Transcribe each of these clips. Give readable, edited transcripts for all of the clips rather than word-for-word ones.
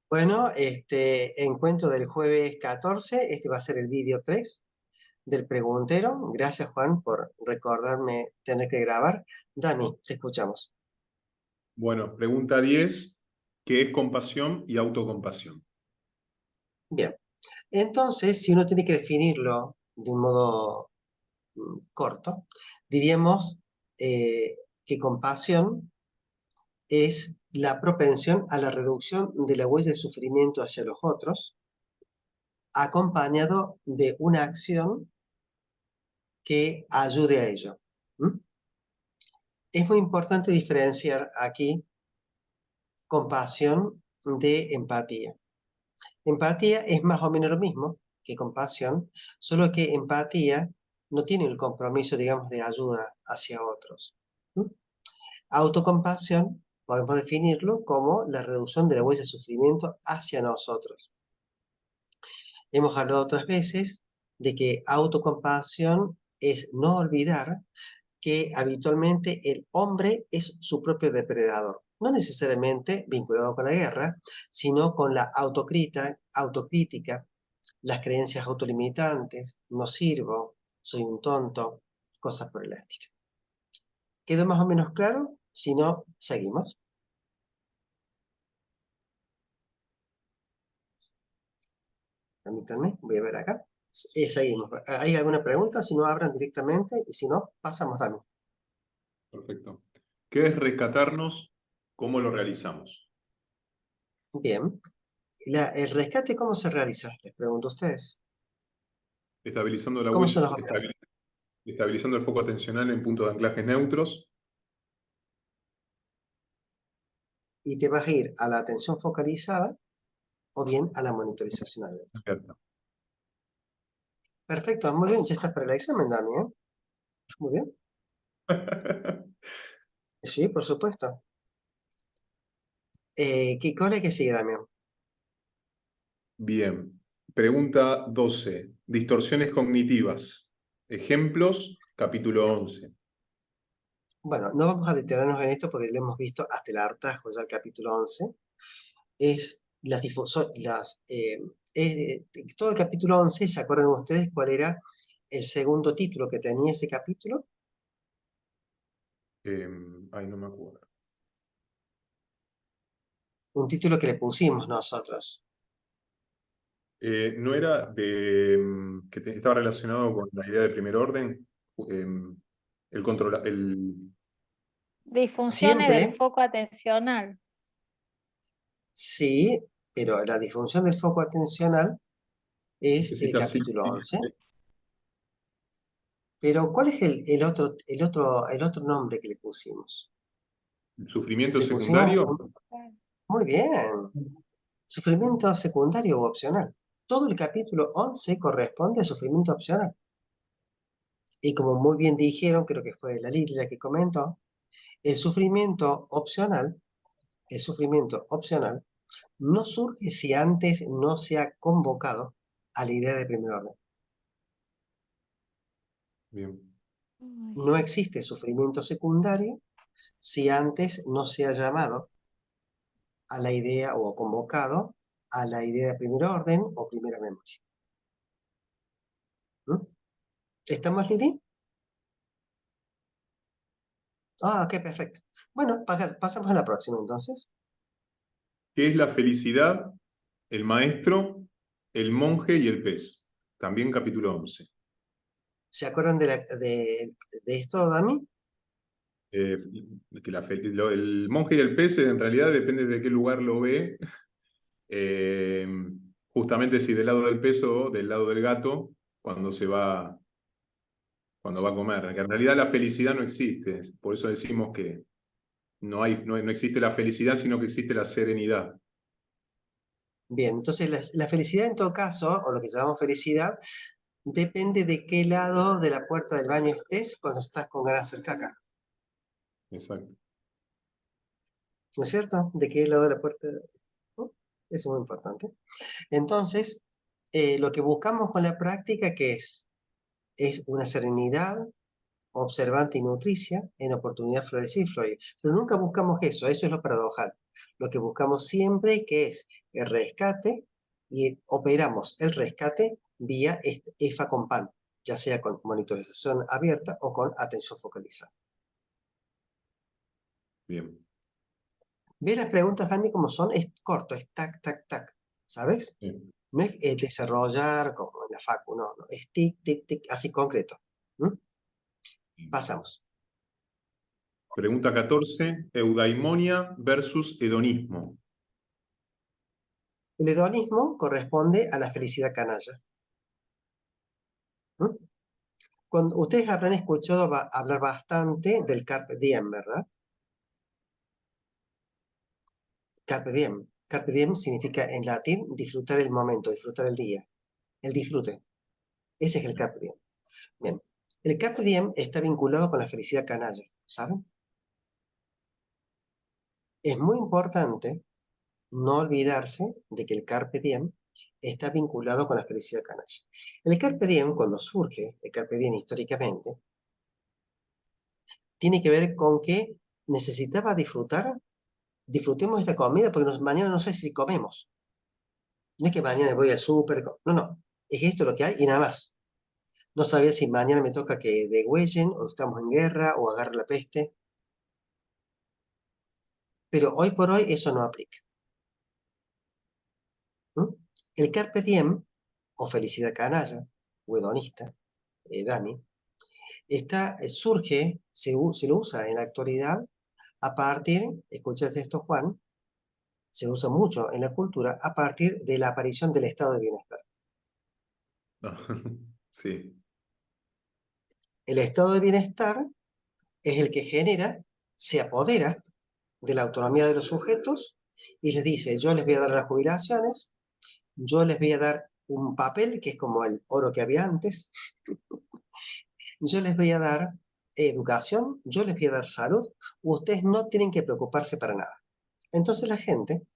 Bueno, este encuentro del jueves 14, este va a ser el vídeo 3 del preguntero. Gracias, Juan, por recordarme tener que grabar. Dami, te escuchamos. Bueno, pregunta 10, ¿qué es compasión y autocompasión? Bien, entonces, si uno tiene que definirlo de un modo corto, diríamos que compasión es la propensión a la reducción de la huella de sufrimiento hacia los otros, acompañado de una acción que ayude a ello. ¿Mm? Es muy importante diferenciar aquí compasión de empatía. Empatía es más o menos lo mismo que compasión, solo que empatía no tiene el compromiso, digamos, de ayuda hacia otros. ¿Mm? Autocompasión podemos definirlo como la reducción de la huella de sufrimiento hacia nosotros. Hemos hablado otras veces de que autocompasión es no olvidar que habitualmente el hombre es su propio depredador, no necesariamente vinculado con la guerra, sino con la autocrítica, las creencias autolimitantes, no sirvo, soy un tonto, cosas por el estilo. ¿Quedó más o menos claro? Si no, seguimos. Permítanme, voy a ver acá. Seguimos. ¿Hay alguna pregunta? Si no, abran directamente y si no, pasamos, Dami. Perfecto. ¿Qué es rescatarnos? ¿Cómo lo realizamos? Bien. ¿El rescate cómo se realiza? Les pregunto a ustedes. Estabilizando la ¿Cómo huella, son los objetivos? estabilizando el foco atencional en puntos de anclajes neutros. Y te vas a ir a la atención focalizada o bien a la monitorización abierta. Abierta. Perfecto, muy bien, ya estás para el examen, Dami, ¿eh? Muy bien. Sí, por supuesto. ¿Cuál es que sigue, Damián? Bien. Pregunta 12. Distorsiones cognitivas. Ejemplos, capítulo 11. Bueno, no vamos a detenernos en esto porque lo hemos visto hasta el hartazgo, ya el capítulo 11. Es las todo el capítulo 11, ¿se acuerdan ustedes cuál era el segundo título que tenía ese capítulo? Ay, no me acuerdo. Un título que le pusimos nosotros. ¿No era de estaba relacionado con la idea de primer orden? El control, Disfunciones del Siempre, foco atencional. sí, pero la disfunción del foco atencional es el necesita sí, capítulo sí, 11. Pero, ¿cuál es el otro nombre que le pusimos? sufrimiento Le pusimos secundario. muy bien, sufrimiento secundario u opcional. Todo el capítulo 11 corresponde a sufrimiento opcional. Y como muy bien dijeron, creo que fue la Lili la que comentó, el sufrimiento opcional, el sufrimiento opcional no surge si antes no se ha convocado a la idea de primer orden. Bien. No existe sufrimiento secundario si antes no se ha llamado a la idea o convocado a la idea de primer orden o primera memoria. ¿Mm? ¿Estamos, Lili? Ah, ok, perfecto. Bueno, pasamos a la próxima entonces. ¿Qué es la felicidad? El maestro, el monje y el pez. También capítulo 11. ¿Se acuerdan de esto, Dami? Eh, que el monje y el pez en realidad depende de qué lugar lo ve. Eh, Justamente si del lado del pez o del lado del gato, cuando cuando va a comer. Que en realidad la felicidad no existe. Por eso decimos que no existe la felicidad, sino que existe la serenidad. Bien, entonces la felicidad en todo caso, o lo que llamamos felicidad, depende de qué lado de la puerta del baño estés cuando estás con ganas de hacer caca. Exacto. ¿No es cierto? ¿De qué lado de la puerta? ¿No? Eso es muy importante. Entonces, lo que buscamos con la práctica, ¿qué es? Es una serenidad, observante y nutricia, en oportunidad florecer y florir. Pero nunca buscamos eso es lo paradojal. Lo que buscamos siempre que es el rescate y operamos el rescate vía EFA con PAN, ya sea con monitorización abierta o con atención focalizada. Bien. ¿Ves las preguntas, Andy, como son? Es corto, es tac, tac, tac, ¿sabes? Sí. No es desarrollar como en la facu, no, no, es tic, tic, tic, así concreto. ¿Mm? Pasamos. Pregunta 14. Eudaimonia versus hedonismo. El hedonismo corresponde a la felicidad canalla. ¿Mm? Cuando, ustedes habrán escuchado hablar bastante del carpe diem, ¿verdad? Carpe diem. Carpe diem significa en latín disfrutar el momento, disfrutar el día, el disfrute. Ese es el carpe diem. Bien. El carpe diem está vinculado con la felicidad canalla, ¿saben? Es muy importante no olvidarse de que el carpe diem está vinculado con la felicidad canalla. El carpe diem, cuando surge, el carpe diem históricamente, tiene que ver con que necesitaba disfrutar, disfrutemos esta comida porque mañana no sé si comemos. No es que mañana voy al súper, no, no, es esto lo que hay y nada más. No sabía si mañana me toca que degüellen o estamos en guerra o agarre la peste, pero hoy por hoy eso no aplica. ¿Mm? El carpe diem, o felicidad canalla, o hedonista, Dani, surge, se lo usa en la actualidad a partir, escúchate esto Juan, se usa mucho en la cultura a partir de la aparición del estado de bienestar. No. Sí. El estado de bienestar es el que genera, se apodera de la autonomía de los sujetos y les dice, yo les voy a dar las jubilaciones, yo les voy a dar un papel que es como el oro que había antes, yo les voy a dar educación, yo les voy a dar salud, ustedes no tienen que preocuparse para nada. Entonces la gente,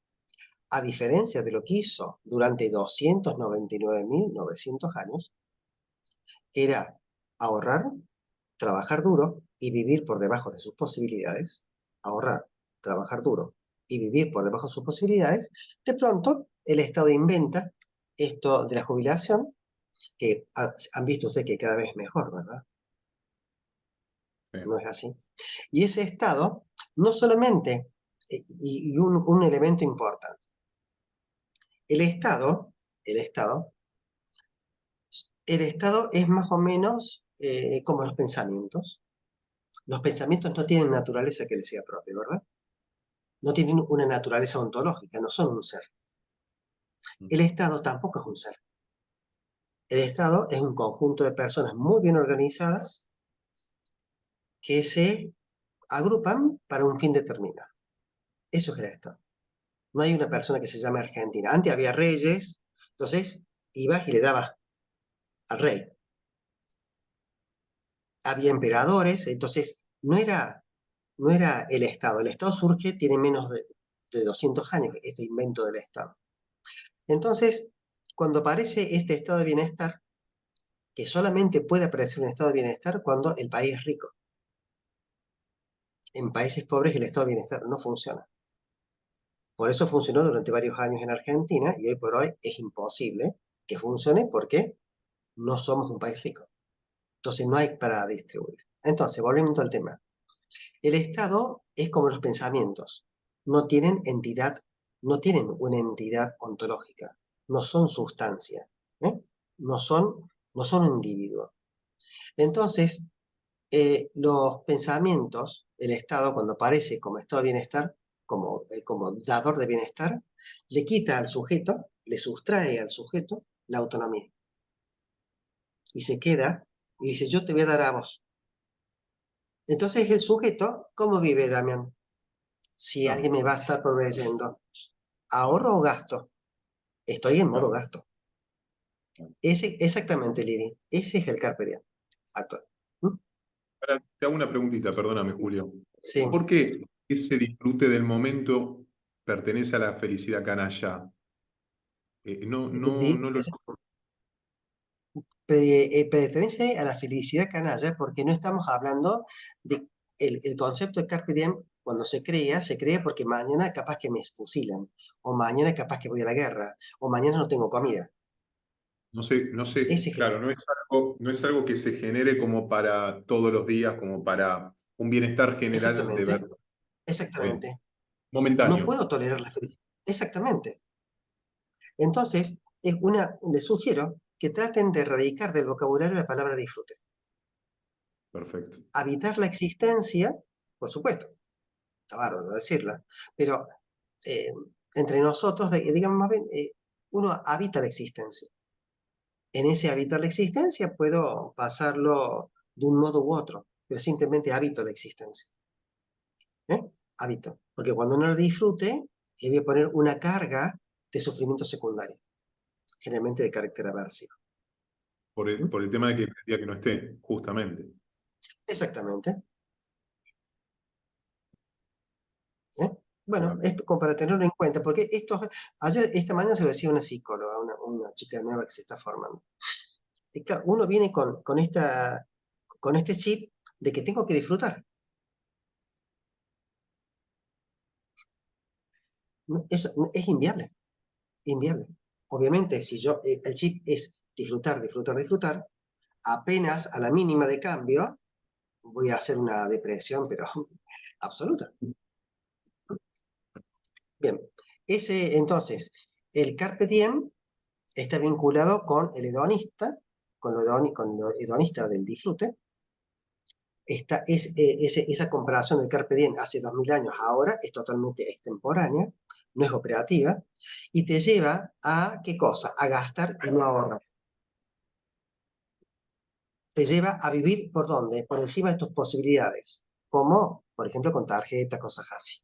a diferencia de lo que hizo durante 299.900 años, que era ahorrar, trabajar duro y vivir por debajo de sus posibilidades, ahorrar, trabajar duro y vivir por debajo de sus posibilidades, de pronto el Estado inventa esto de la jubilación, que han visto ustedes que cada vez es mejor, ¿verdad? Sí. No es así. Y ese Estado, no solamente, y un elemento importante, el Estado, el Estado, el Estado es más o menos como los pensamientos. Los pensamientos no tienen naturaleza que les sea propia, ¿verdad? No tienen una naturaleza ontológica, no son un ser. El Estado tampoco es un ser. El Estado es un conjunto de personas muy bien organizadas que se agrupan para un fin determinado. Eso es el Estado. No hay una persona que se llame Argentina. Antes había reyes, entonces ibas y le dabas al rey. Había emperadores, entonces no era el Estado. El Estado surge, tiene menos de 200 años, este invento del Estado. Entonces, cuando aparece este estado de bienestar, que solamente puede aparecer un estado de bienestar cuando el país es rico. En países pobres el estado de bienestar no funciona. Por eso funcionó durante varios años en Argentina y hoy por hoy es imposible que funcione porque no somos un país rico. Entonces no hay para distribuir. Entonces, volviendo al tema. El Estado es como los pensamientos. No tienen entidad, no tienen una entidad ontológica. No son sustancia. ¿Eh? No son, no son un individuo. Entonces, los pensamientos, el Estado, cuando aparece como estado de bienestar, como dador de bienestar, le quita al sujeto, le sustrae al sujeto la autonomía. Y se queda y dice, yo te voy a dar a vos. Entonces el sujeto, ¿cómo vive, Damián? Si No, alguien me va a estar proveyendo, ¿ahorro o gasto? Estoy en modo no. gasto. Exactamente, Lili. Ese es el carpe diem actual. ¿Mm? Ahora te hago una preguntita, perdóname, Julio. Sí. ¿Por qué ese disfrute del momento pertenece a la felicidad canalla? No, no, no lo... Pertenece a la felicidad canalla porque no estamos hablando de el concepto de Carpe Diem. Cuando se crea porque mañana capaz que me fusilan, o mañana capaz que voy a la guerra, o mañana no tengo comida. No sé, Ese es claro, no es algo que se genere como para todos los días, como para un bienestar general de exactamente, verdad. Está bien. exactamente. No Momentáneo. puedo tolerar la felicidad. Exactamente. Entonces, les sugiero que traten de erradicar del vocabulario la palabra disfrute. Perfecto. Habitar la existencia, por supuesto, está bárbaro decirla, pero eh, entre nosotros, digamos más bien, uno habita la existencia. En ese habitar la existencia puedo pasarlo de un modo u otro, pero simplemente habito la existencia. ¿Eh? Habito. Porque cuando no lo disfrute, le voy a poner una carga de sufrimiento secundario, generalmente de carácter aversivo. ¿Mm? Por el tema de que el día que no esté, justamente. Exactamente. ¿Eh? Bueno, Bueno, es como para tenerlo en cuenta, porque esta mañana se lo decía una psicóloga, una chica nueva que se está formando. Uno viene con este chip de que tengo que disfrutar. Es inviable, inviable. Obviamente, si el chip es disfrutar, disfrutar, disfrutar, apenas a la mínima de cambio, voy a hacer una depresión, pero absoluta. Bien, entonces, el Carpe Diem está vinculado con el hedonista, con lo hedonista del disfrute. Esa comparación del Carpe Diem hace 2000 años ahora es totalmente extemporánea, no es operativa, y te lleva a, ¿qué cosa? A gastar y no a ahorrar. Te lleva a vivir por dónde? Por encima de tus posibilidades, como, por ejemplo, con tarjetas, cosas así.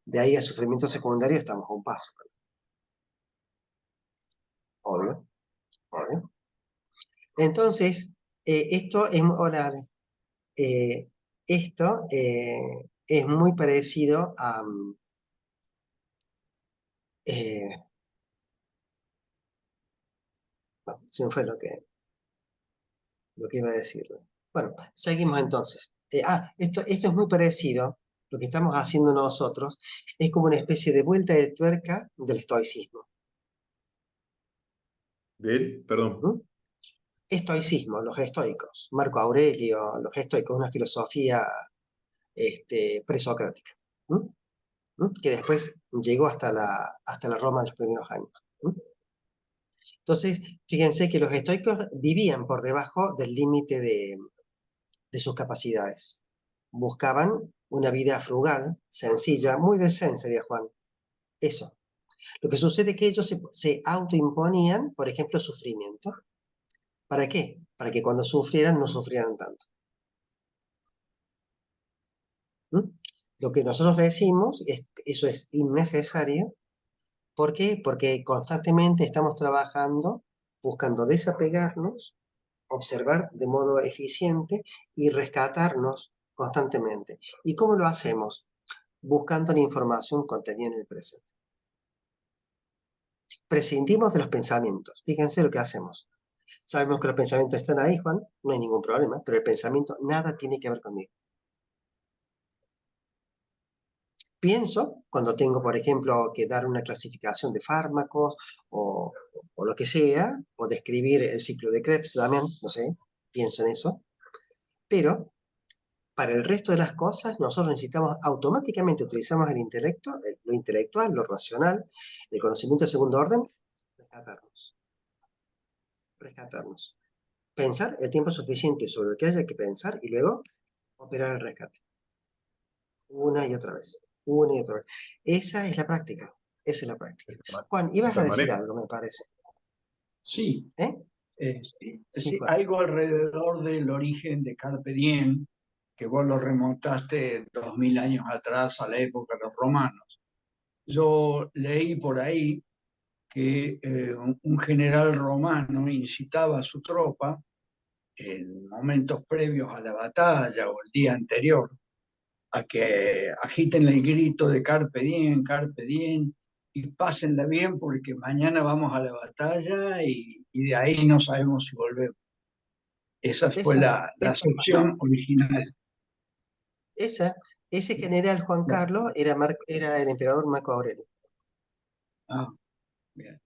De ahí al sufrimiento secundario estamos a un paso, obvio, obvio. Entonces, hola, Ale. Eh, esto es muy parecido a, eh, no, se me fue lo que iba a decir. Bueno, seguimos entonces. Esto es muy parecido, lo que estamos haciendo nosotros, es como una especie de vuelta de tuerca del estoicismo. de él, perdón. ¿Mm? Estoicismo, los estoicos, Marco Aurelio, los estoicos, una filosofía presocrática, ¿Mm? Que después llegó hasta la Roma de los primeros años. ¿Mm? Entonces, fíjense que los estoicos vivían por debajo del límite de sus capacidades. Buscaban una vida frugal, sencilla, muy de zen, sería Juan. Eso. Lo que sucede es que ellos se autoimponían, por ejemplo, sufrimiento. ¿Para qué? Para que cuando sufrieran no sufrieran tanto. ¿Mm? Lo que nosotros decimos es que eso es innecesario. ¿Por qué? Porque constantemente estamos trabajando buscando desapegarnos, observar de modo eficiente y rescatarnos constantemente. ¿Y cómo lo hacemos? Buscando la información contenida en el presente. Prescindimos de los pensamientos. Fíjense lo que hacemos. Sabemos que los pensamientos están ahí, Juan, no hay ningún problema, pero el pensamiento nada tiene que ver conmigo. Pienso cuando tengo, por ejemplo, que dar una clasificación de fármacos o, o lo que sea, o describir el ciclo de Krebs, Damián, no sé, pienso en eso, pero para el resto de las cosas, nosotros necesitamos automáticamente, utilizamos el intelecto, lo intelectual, lo racional, el conocimiento de segundo orden, rescatarnos, rescatarnos. Pensar el tiempo suficiente sobre lo que haya que pensar y luego operar el rescate. Una y otra vez, una y otra vez. Esa es la práctica, esa es la práctica. Juan, ibas a decir Permanente. algo, me parece. Sí, ¿Eh? sí, Sí, sí, Juan. algo alrededor del origen de Carpe Diem, que vos lo remontaste 2000 años atrás a la época de los romanos. Yo leí por ahí que un general romano incitaba a su tropa en momentos previos a la batalla o el día anterior a que agiten el grito de Carpe Diem, Carpe Diem, y pásenla bien porque mañana vamos a la batalla y de ahí no sabemos si volvemos. Esa fue Eso, la sección original. ese general Juan Carlos era el emperador Marco Aurelio. Ah, bien.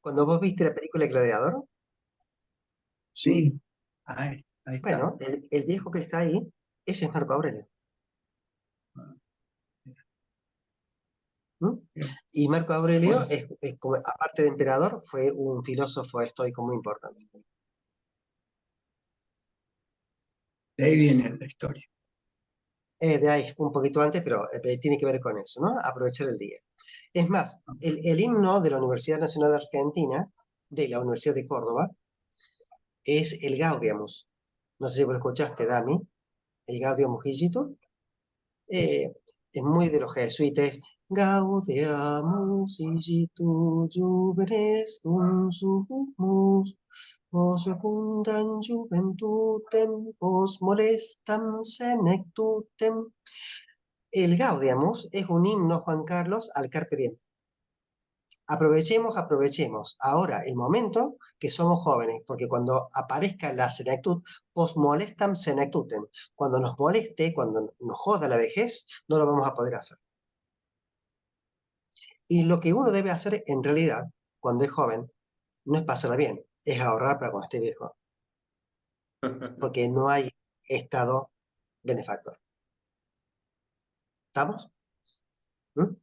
Cuando vos viste la película Gladiador, Sí, ahí está. bueno, el viejo que está ahí, ese es Marco Aurelio. ¿Mm? Bien. Y Marco Aurelio, Bueno, aparte de emperador, fue un filósofo estoico muy importante. de ahí viene la historia. De ahí, un poquito antes, pero tiene que ver con eso, ¿no? Aprovechar el día. Es más, el himno de la Universidad Nacional de Argentina, de la Universidad de Córdoba, es el Gaudiamus. No sé si vos lo escuchaste, Dami, el Gaudiamus Igitur. Es muy de los jesuitas. Gaudeamus igitur juvenes dum sumus, vos secundam juventutem, vos molestam senectutem. El Gaudiamus es un himno, Juan Carlos, al Carpe Diem. Aprovechemos, aprovechemos ahora el momento que somos jóvenes, porque cuando aparezca la senectud, post molestam senectutem, cuando nos moleste, cuando nos joda la vejez, no lo vamos a poder hacer. Y lo que uno debe hacer en realidad, cuando es joven, no es pasarla bien, es ahorrar para cuando esté viejo, porque no hay estado benefactor. ¿Estamos? ¿Mm?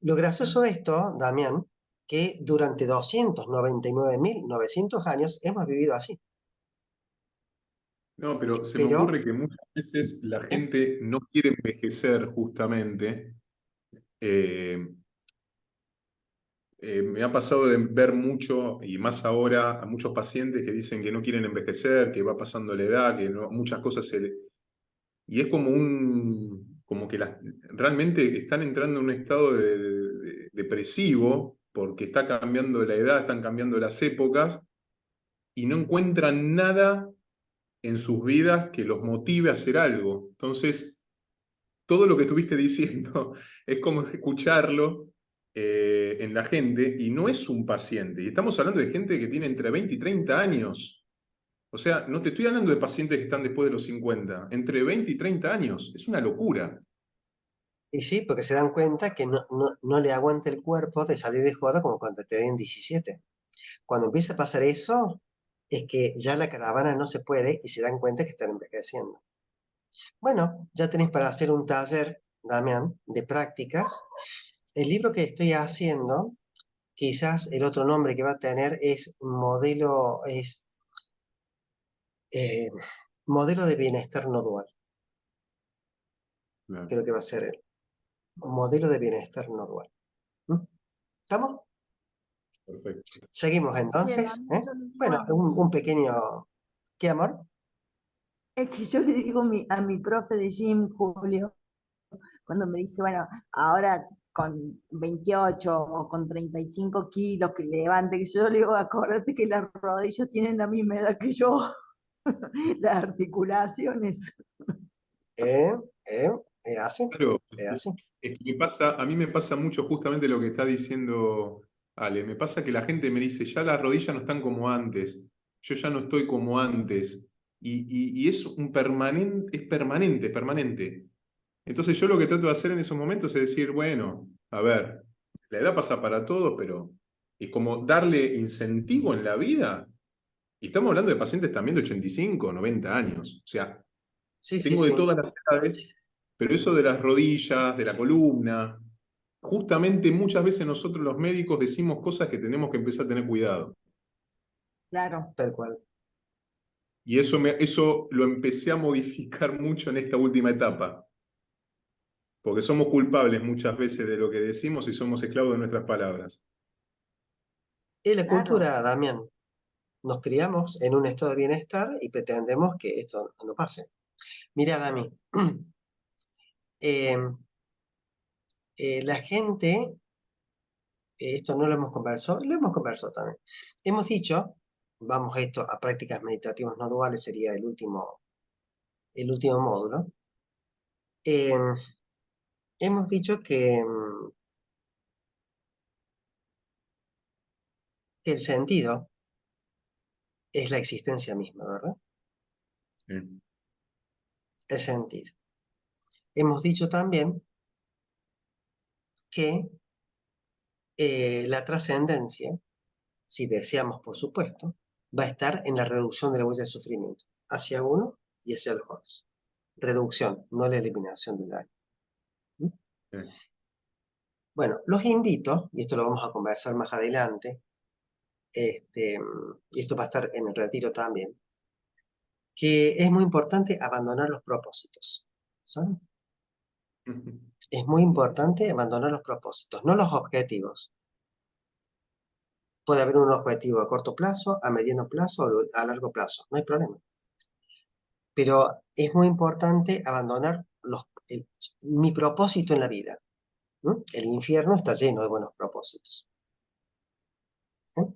Lo gracioso de esto, Damián, que durante 299.900 años hemos vivido así. No, pero se me Pero, ocurre que muchas veces la ¿eh? gente no quiere envejecer justamente. Eh, Me ha pasado de ver mucho, y más ahora, a muchos pacientes que dicen que no quieren envejecer, que va pasando la edad, que muchas cosas y es como como que realmente están entrando en un estado depresivo porque está cambiando la edad, están cambiando las épocas y no encuentran nada en sus vidas que los motive a hacer algo. Entonces, todo lo que estuviste diciendo es como escucharlo en la gente y no es un paciente. Y estamos hablando de gente que tiene entre 20 y 30 años. O sea, no te estoy hablando de pacientes que están después de los 50, entre 20 y 30 años. Es una locura. Y sí, porque se dan cuenta que no le aguanta el cuerpo de salir de joda como cuando tenían 17. Cuando empieza a pasar eso, es que ya la caravana no se puede y se dan cuenta que están envejeciendo. Bueno, ya tenés para hacer un taller, Damián, de prácticas. El libro que estoy haciendo, quizás el otro nombre que va a tener es eh, modelo de bienestar no dual. Claro, Creo que va a ser el modelo de bienestar no dual. ¿Mm? ¿Estamos? perfecto. Seguimos Che, entonces, Dami, ¿eh? yo le digo Bueno, un pequeño... ¿Qué, amor? es que yo le digo a mi profe de gym, Julio, cuando me dice, bueno, ahora con 28 o con 35 kilos que levante, que yo le digo, acuérdate que las rodillas tienen la misma edad que yo, las articulaciones. ¿Eh? ¿Eh? ¿Es así? Claro, ¿Es así? es que a mí me pasa mucho justamente lo que está diciendo Ale. Me pasa que la gente me dice, ya las rodillas no están como antes, yo ya no estoy como antes. Y es un permanente, es permanente, permanente. Entonces yo lo que trato de hacer en esos momentos es decir, bueno, a ver, la edad pasa para todos, pero es como darle incentivo en la vida. Y estamos hablando de pacientes también de 85, 90 años. O sea, Sí, sí, tengo de sí. todas las edades, pero eso de las rodillas, de la columna, justamente muchas veces nosotros los médicos decimos cosas que tenemos que empezar a tener cuidado. Claro, Tal cual. Y eso lo empecé a modificar mucho en esta última etapa, porque somos culpables muchas veces de lo que decimos y somos esclavos de nuestras palabras. Es la claro. cultura, Damián. Nos criamos en un estado de bienestar y pretendemos que esto no pase. Mira, Dami, eh, la gente, esto no lo hemos conversado también. Hemos dicho, vamos a esto, a prácticas meditativas no duales, sería el último módulo. Eh, Hemos dicho que que el sentido es la existencia misma, ¿verdad? Sí. El sentido. Hemos dicho también que la trascendencia, si deseamos, por supuesto, va a estar en la reducción de la huella de sufrimiento, hacia uno y hacia los otros. Reducción, no la eliminación del daño. ¿Mm? Sí. Bueno, los invito, y esto lo vamos a conversar más adelante, y esto va a estar en el retiro también, que es muy importante abandonar los propósitos, ¿saben? Es muy importante abandonar los propósitos, no los objetivos. Puede haber un objetivo a corto plazo, a mediano plazo o a largo plazo, no hay problema. Pero es muy importante abandonar mi propósito en la vida. ¿No? El infierno está lleno de buenos propósitos. ¿Eh?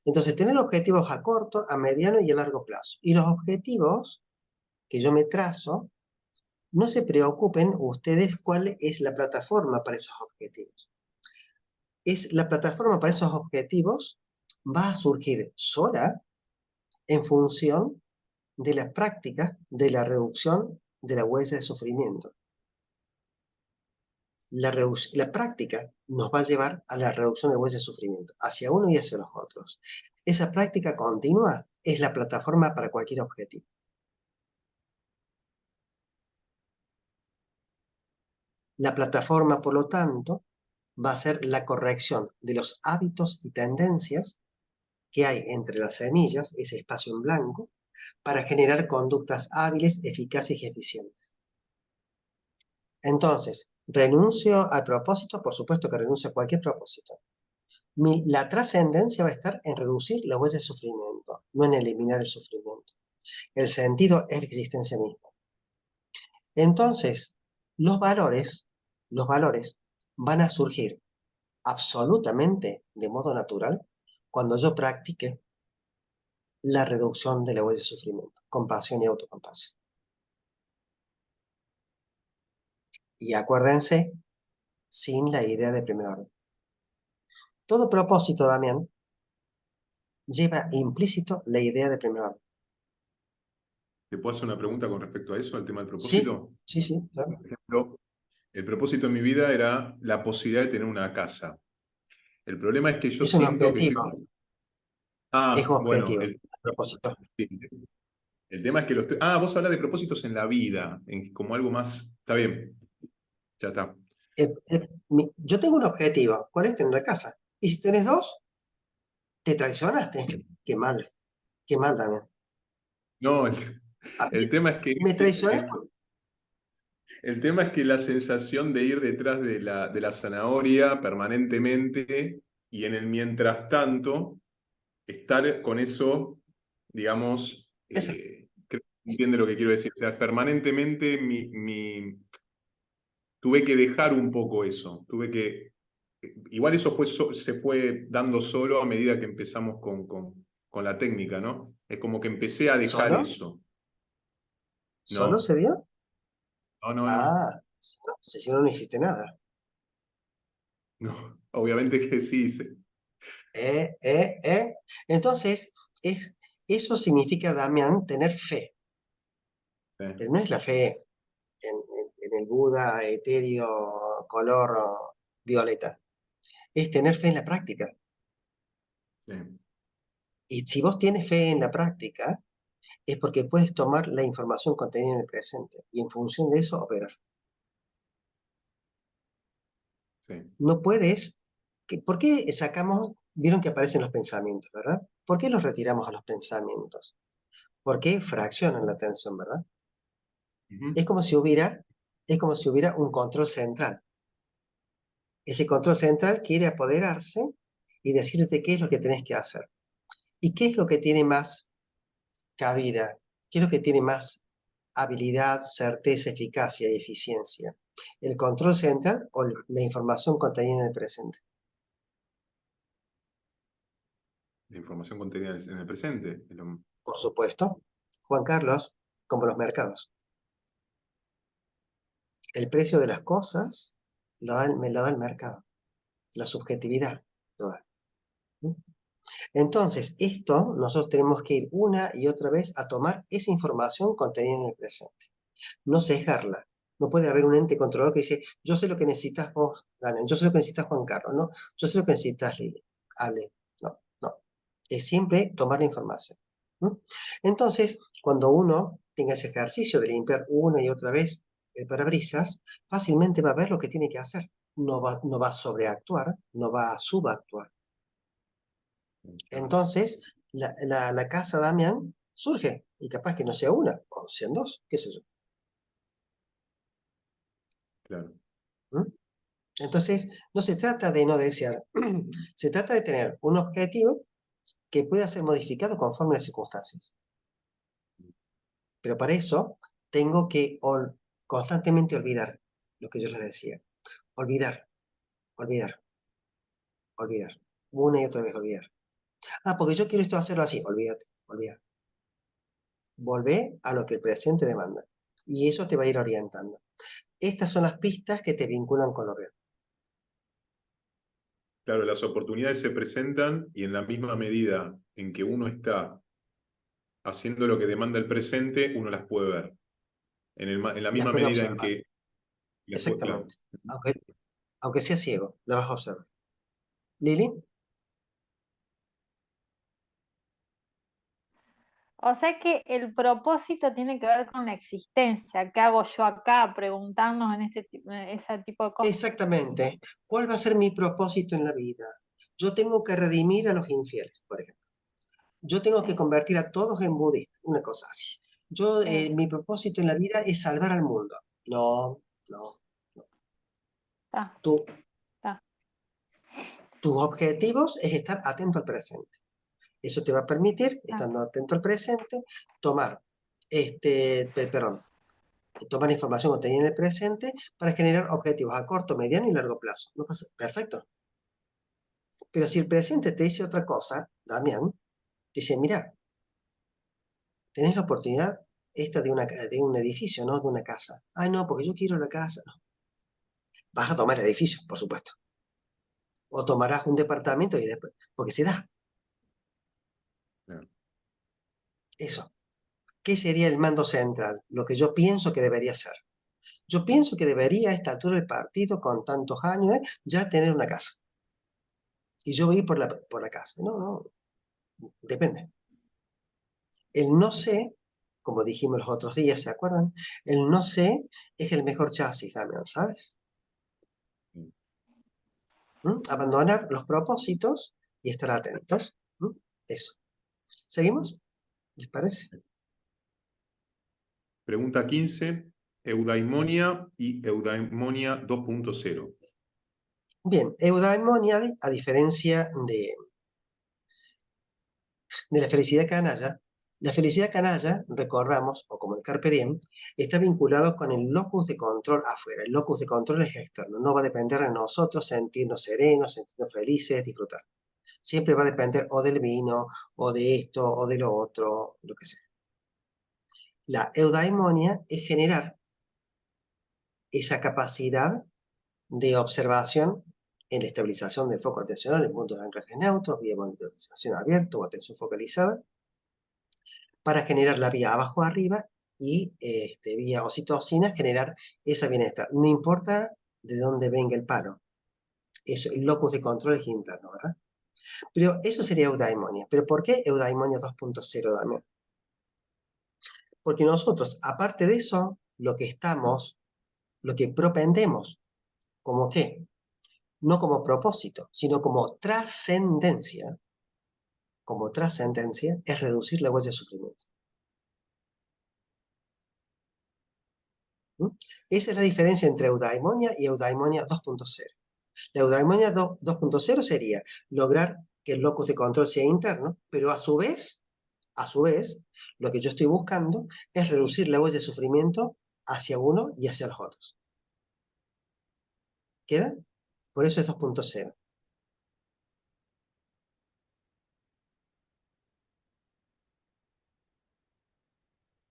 Entonces, tener objetivos a corto, a mediano y a largo plazo. Y los objetivos que yo me trazo, no se preocupen ustedes cuál es la plataforma para esos objetivos. La plataforma para esos objetivos va a surgir sola en función de las prácticas de la reducción de la huella de sufrimiento. La práctica nos va a llevar a la reducción de huella de sufrimiento, hacia uno y hacia los otros. Esa práctica continua es la plataforma para cualquier objetivo. La plataforma, por lo tanto, va a ser la corrección de los hábitos y tendencias que hay entre las semillas, ese espacio en blanco, para generar conductas hábiles, eficaces y eficientes. Entonces, renuncio al propósito, por supuesto que renuncio a cualquier propósito. La trascendencia va a estar en reducir la huella de sufrimiento, no en eliminar el sufrimiento. El sentido es la existencia misma. Entonces, los valores van a surgir absolutamente de modo natural cuando yo practique la reducción de la huella de sufrimiento, compasión y autocompasión. Y acuérdense, sin la idea de primer orden. Todo propósito, Damián, lleva implícito la idea de primer orden. ¿Te puedo hacer una pregunta con respecto a eso, al tema del Sí, propósito? sí, sí, claro. Por ejemplo, el propósito en mi vida era la posibilidad de tener una casa. El problema es que yo Es un siento que estoy... objetivo, es Ah, un bueno, objetivo, el propósito. el tema es que lo estoy... Ah, vos hablas de propósitos en la vida, como algo más... Está bien, ya está. Yo tengo un objetivo, ¿cuál es? Tener una casa. Y si tenés dos, te traicionaste. Qué mal, Damián. No, Ah, el tema es que... me traicionaste. El tema es que la sensación de ir detrás de la zanahoria permanentemente y en el mientras tanto, estar con eso, digamos, creo que entiende lo que quiero decir. O sea, permanentemente tuve que dejar un poco eso. Igual eso se fue dando solo a medida que empezamos con la técnica, ¿no? Es como que empecé a dejar ¿Solo? eso. ¿Solo No, se dio? no, no, no. Ah, si no, no hiciste nada. No, obviamente que sí. Eh, eh, eh. Entonces, eso significa, Damián, tener fe. Pero no es la fe en el Buda etéreo color violeta. Es tener fe en la práctica. Sí. Y si vos tienes fe en la práctica, es porque puedes tomar la información contenida en el presente y en función de eso operar. Sí. No puedes... ¿Por qué sacamos? Vieron que aparecen los pensamientos, ¿verdad? ¿Por qué los retiramos a los pensamientos? Porque fraccionan la atención, ¿verdad? Ujú. Es como si hubiera, es como si hubiera un control central. Ese control central quiere apoderarse y decirte qué es lo que tenés que hacer. ¿Y qué es lo que tiene más cabida? ¿Qué es lo que tiene más habilidad, certeza, eficacia y eficiencia? ¿El control central o la información contenida en el presente? La información contenida en el presente. Por supuesto, Juan Carlos, como los mercados. El precio de las cosas me lo da el mercado. La subjetividad lo da. Entonces, esto nosotros tenemos que ir una y otra vez a tomar esa información contenida en el presente. No sesgarla. No puede haber un ente controlador que dice, yo sé lo que necesitas vos, Daniel, yo sé lo que necesitas Juan Carlos, no, yo sé lo que necesitas Lili, Ale. No, no. Es siempre tomar la información. ¿Mm? Entonces, cuando uno tenga ese ejercicio de limpiar una y otra vez el parabrisas, fácilmente va a ver lo que tiene que hacer. No va a sobreactuar, no va a subactuar. Entonces, la casa Damián surge, y capaz que no sea una, o sean dos, qué sé yo. Claro. ¿Mm? Entonces, no se trata de no desear, se trata de tener un objetivo que pueda ser modificado conforme a las circunstancias. Pero para eso tengo que constantemente olvidar lo que yo les decía. Olvidar, olvidar, olvidar. Una y otra vez olvidar. Ah, porque yo quiero esto hacerlo así. Olvídate, olvídate. Volvé a lo que el presente demanda. Y eso te va a ir orientando. Estas son las pistas que te vinculan con lo real. Claro, las oportunidades se presentan y en la misma medida en que uno está haciendo lo que demanda el presente, uno las puede ver. En la Las misma puedes medida en observar. que... Claro. Exactamente. Aunque sea ciego, las vas a observar. Lili, O sea que el propósito tiene que ver con la existencia. ¿Qué hago yo acá? Preguntarnos en ese tipo de cosas. exactamente. ¿Cuál va a ser mi propósito en la vida? Yo tengo que redimir a los infieles, por ejemplo. Yo tengo que Sí, convertir a todos en budistas, una cosa así. sí, Mi propósito en la vida es salvar al mundo. No, no. está, Tu- está. tus objetivos es estar atento al presente. Eso te va a permitir, Ah, estando atento al presente, tomar, perdón, tomar información obtenida en el presente para generar objetivos a corto, mediano y largo plazo. ¿No pasa? Perfecto. Pero si el presente te dice otra cosa, Damián, dice, mira, tenés la oportunidad esta de un edificio, no de una casa. Ay, no, porque yo quiero la casa. No. Vas a tomar el edificio, por supuesto. O tomarás un departamento y después, porque se da Claro. eso. ¿Qué sería el mando central? Lo que yo pienso que debería ser. Yo pienso que debería a esta altura del partido, con tantos años, ya tener una casa. Y yo voy por la casa. No, no, depende. El no sé, como dijimos los otros días, ¿se acuerdan? El no sé es el mejor chasis, Damián, ¿sabes? ¿Mm? Abandonar los propósitos y estar atentos. ¿Mm? Eso. ¿Seguimos? ¿Les parece? Pregunta 15. Eudaimonia y eudaimonia 2.0. Bien, eudaimonia, a diferencia de la felicidad canalla, recordamos, o como el carpe diem, está vinculado con el locus de control afuera. El locus de control es externo, no va a depender de nosotros sentirnos serenos, sentirnos felices, disfrutar. Siempre va a depender o del vino, o de esto, o de lo otro, lo que sea. La eudaimonia es generar esa capacidad de observación en la estabilización del foco atencional en puntos de anclaje neutros, vía monitorización abierta o atención focalizada, para generar la vía abajo-arriba y vía oxitocina generar ese bienestar. No importa de dónde venga el paro. Eso, el locus de control es interno, ¿verdad? Pero eso sería eudaimonia. ¿Pero por qué eudaimonia 2.0, Damián? Porque nosotros, aparte de eso, lo que propendemos, ¿como qué? No como propósito, sino como trascendencia, es reducir la huella de sufrimiento. ¿Mm? Esa es la diferencia entre eudaimonia y eudaimonia 2.0. La eudaimonia 2.0 sería lograr que el locus de control sea interno, pero a su vez, lo que yo estoy buscando es reducir la huella de sufrimiento hacia uno y hacia los otros. ¿Queda? Por eso es 2.0.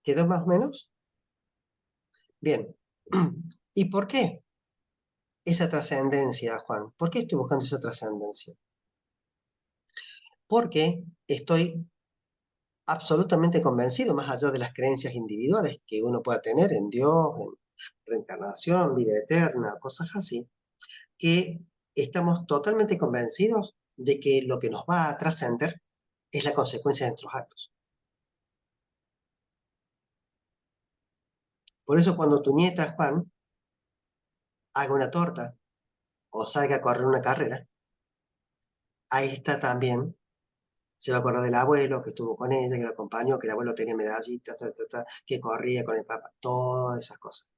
¿Quedó más o menos? Bien. ¿Y por qué esa trascendencia, Juan? ¿Por qué estoy buscando esa trascendencia? porque estoy absolutamente convencido, más allá de las creencias individuales que uno pueda tener en Dios, en reencarnación, vida eterna, cosas así, que estamos totalmente convencidos de que lo que nos va a trascender es la consecuencia de nuestros actos. Por eso cuando tu nieta Juan haga una torta o salga a correr una carrera, ahí está también, se va a acordar del abuelo que estuvo con ella, que la acompañó, que el abuelo tenía medallitas, que corría con el papá, todas esas cosas.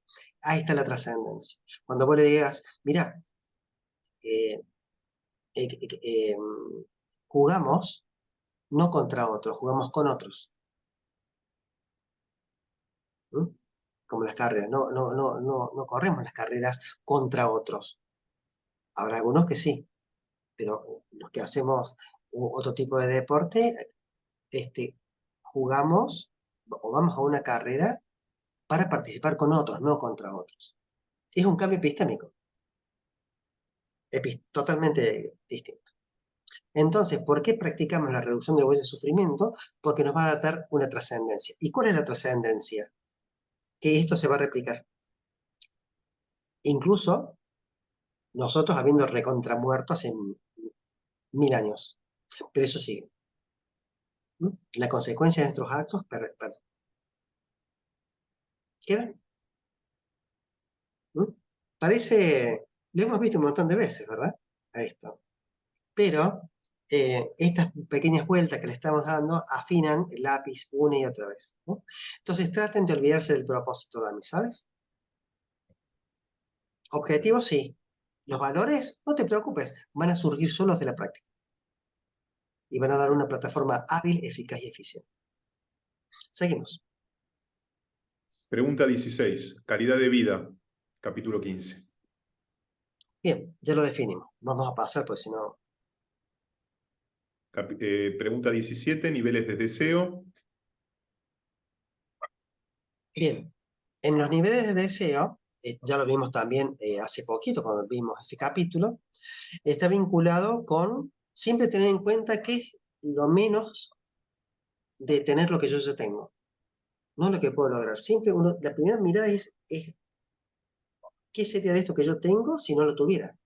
Ahí está la trascendencia. Cuando vos le digas, mira, eh, eh, eh, eh, jugamos no contra otros, jugamos con otros. ¿Mm? Como las carreras, no corremos las carreras contra otros. Habrá algunos que sí, pero los que hacemos otro tipo de deporte, jugamos o vamos a una carrera para participar con otros, no contra otros. Es un cambio epistémico, totalmente distinto. Entonces, ¿por qué practicamos la reducción de huella de sufrimiento? Porque nos va a dar una trascendencia. ¿Y cuál es la trascendencia? Que esto se va a replicar. Incluso nosotros habiendo recontramuerto hace 1000 años. Pero eso sigue. ¿Mm? La consecuencia de nuestros actos queda. ¿Mm? Parece, lo hemos visto un montón de veces, ¿verdad? A esto. Pero estas pequeñas vueltas que le estamos dando afinan el lápiz una y otra vez, ¿no? Entonces traten de olvidarse del propósito, Dami, ¿sabes? Objetivos, sí. Los valores, no te preocupes, van a surgir solos de la práctica. Y van a dar una plataforma hábil, eficaz y eficiente. Seguimos. Pregunta 16. Calidad de vida, capítulo 15. Bien, ya lo definimos. Vamos a pasar, pues si no... Pregunta 17. Niveles de deseo. Bien, en los niveles de deseo, ya lo vimos también hace poquito cuando vimos ese capítulo, está vinculado con siempre tener en cuenta que es lo menos de tener lo que yo ya tengo, no lo que puedo lograr. Siempre la primera mirada es ¿qué sería de esto que yo tengo si no lo tuviera?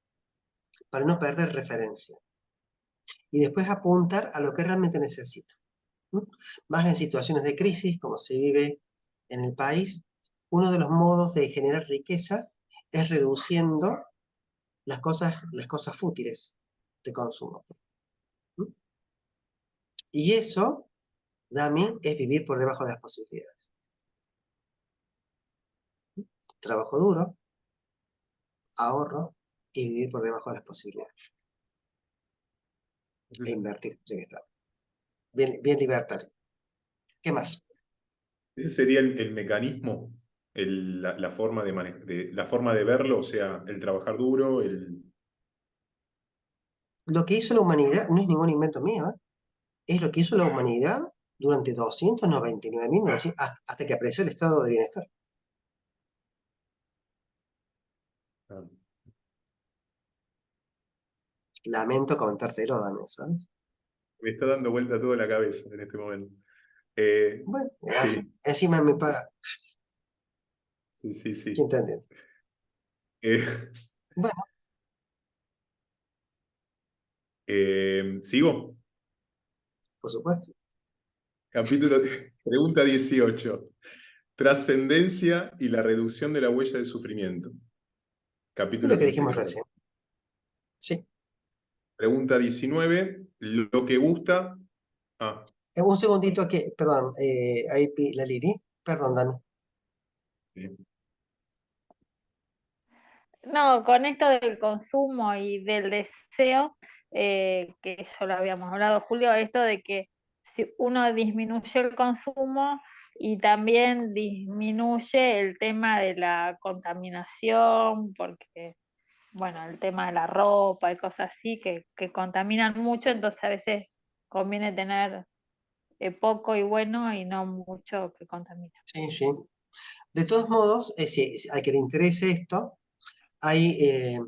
Para no perder referencia. Y después apuntar a lo que realmente necesito. ¿Mm? Más en situaciones de crisis, como se vive en el país, uno de los modos de generar riqueza es reduciendo las cosas fútiles de consumo. ¿Mm? Y eso, Dami, es vivir por debajo de las posibilidades. ¿Mm? Trabajo duro, ahorro y vivir por debajo de las posibilidades. E invertir, ya que está. Bien, bien libertario. ¿Qué más? Ese sería el mecanismo, la forma la forma de verlo, o sea, el trabajar duro, Lo que hizo la humanidad no es ningún invento mío, ¿eh? Es lo que hizo la humanidad durante 299.900, hasta que apareció el estado de bienestar. Lamento comentártelo, Damián, ¿sabes? Me está dando vuelta toda la cabeza en este momento. Bueno, Sí, encima me paga. sí, sí, sí. ¿Quién te entiende? Eh, Bueno, ¿Sigo? por supuesto. Capítulo, pregunta 18. Trascendencia y la reducción de la huella de sufrimiento. Es Capítulo lo que 15. dijimos recién. Sí. Pregunta 19. Lo que gusta. Ah, Un segundito que, perdón, ahí la Lili. Perdón, Dami. sí. No, con esto del consumo y del deseo, que eso lo habíamos hablado, Julio, esto de que si uno disminuye el consumo y también disminuye el tema de la contaminación, porque, bueno, el tema de la ropa y cosas así que contaminan mucho, entonces a veces conviene tener poco y bueno y no mucho que contamina. Sí, sí. De todos modos, si al que le interese esto, hay,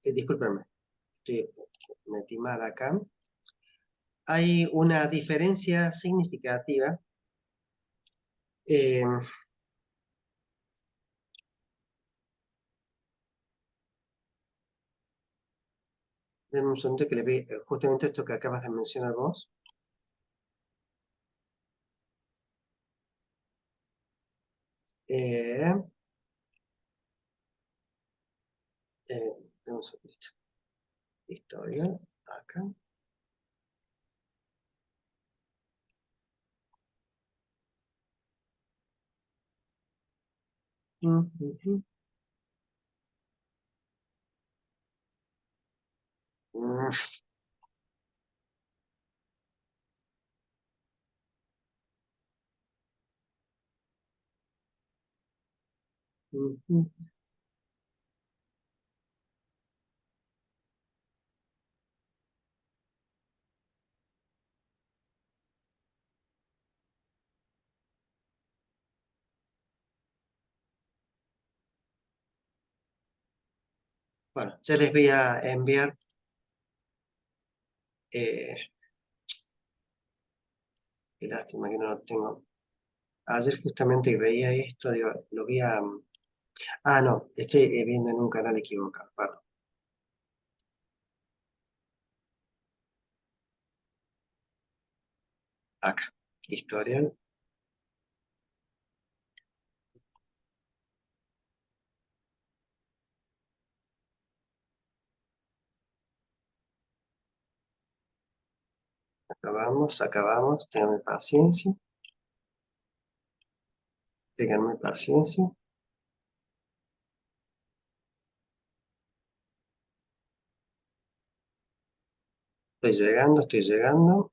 discúlpenme, metí mal acá. Hay una diferencia significativa eh, denme un segundo que le ve justamente esto que acabas de mencionar vos. Denme un segundito. Historia, acá. Ujú. Mm, ujú. Bueno, ya les voy a enviar. Qué lástima que no lo tengo. Ayer justamente veía esto, digo, lo vi a... Ah, no, estoy viendo en un canal equivocado, perdón. Acá, historial. Acabamos, ténganme paciencia. Estoy llegando.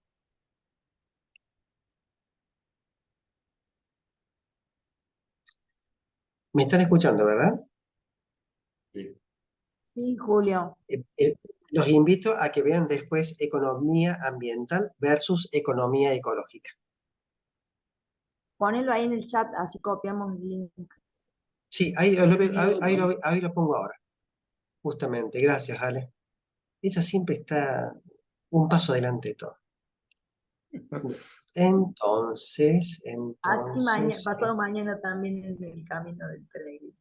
¿Me están escuchando, verdad? Sí. Sí, Julio. Los invito a que vean después economía ambiental versus economía ecológica. Ponelo ahí en el chat, así copiamos el link. Sí, ahí lo pongo ahora. Justamente, gracias, Ale. Esa siempre está un paso adelante de todo. Entonces, Así mañana, entonces, pasado mañana también en el camino del peregrino.